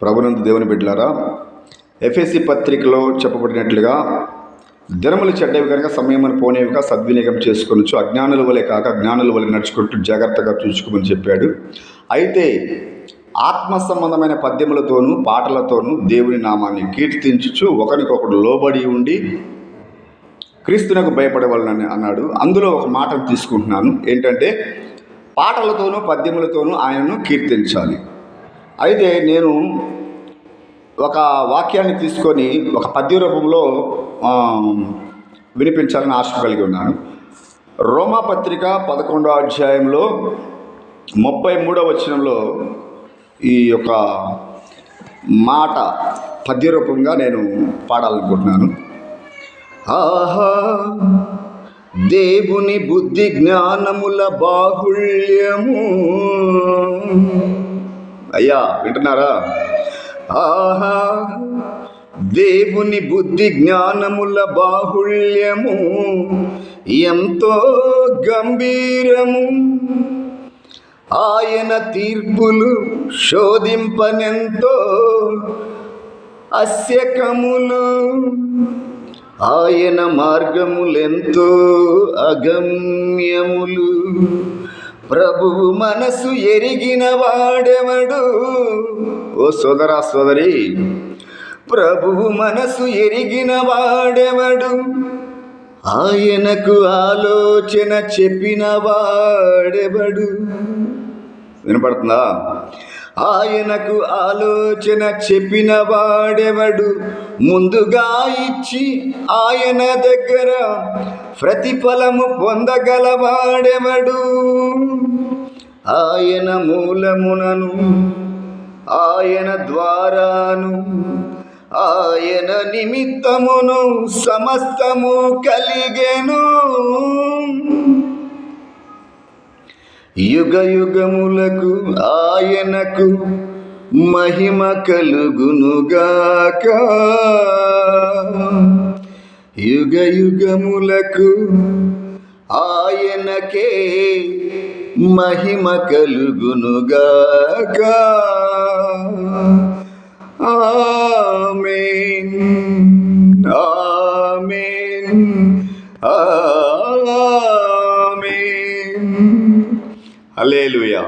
ప్రభునందు దేవుని బిడ్డలారా, ఎఫెసీ పత్రికలో చెప్పబడినట్లుగా దినములు చెడ్డవి కనుక సమయమును పోనేవిగా సద్వినియోగం చేసుకొనొచ్చు, అజ్ఞానుల వలె కాక జ్ఞానుల వలె నడుచుకుంటూ జాగ్రత్తగా చూసుకోమని చెప్పాడు. అయితే ఆత్మ సంబంధమైన పద్యములతోనూ పాటలతోనూ దేవుని నామాన్ని కీర్తించుచు ఒకరికొకడు లోబడి ఉండి క్రీస్తునకు భయపడవలనని అన్నాడు. అందులో ఒక మాటను తీసుకుంటున్నాను. ఏంటంటే పాటలతోనూ పద్యములతోనూ ఆయనను కీర్తించాలి. అయితే నేను ఒక వాక్యాన్ని తీసుకొని ఒక పద్య రూపంలో వినిపించాలని ఆశ కలిగి ఉన్నాను. రోమా పత్రిక 11వ అధ్యాయంలో 33వ వచనంలో ఈ యొక్క మాట పద్య రూపంగా నేను పాడాలనుకుంటున్నాను. ఆహా, దేవుని బుద్ధి జ్ఞానముల బాహుళ్యము. అయ్యా వింటున్నారా? ఆహా, దేవుని బుద్ధి జ్ఞానముల బాహుళ్యము ఎంతో గంభీరము, ఆయన తీర్పులు శోధింపనెంతో అస్యకములు, ఆయన మార్గములెంతో అగమ్యములు. ప్రభువు మనసు ఎరిగిన వాడెవడు? ఓ సోదరా సోదరి, ప్రభువు మనసు ఎరిగిన వాడెవడు? ఆయనకు ఆలోచన చెప్పిన వాడెవడు? వినపడుతుందా? ఆయనకు ఆలోచన చెప్పిన వాడెవడు? ముందుగా ఇచ్చి ఆయన దగ్గర ప్రతిఫలము పొందగలవాడెవడు? ఆయన మూలమునను, ఆయన ద్వారాను, ఆయన నిమిత్తమును సమస్తము కలిగెను. యుగ యుగములకు ఆయనకు మహిమ కలుగునుగాక. యుగ యుగములకు ఆయనకే మహిమ కలుగునుగాక. ఆమేన్, ఆమేన్, ఆమేన్. హల్లెలూయా.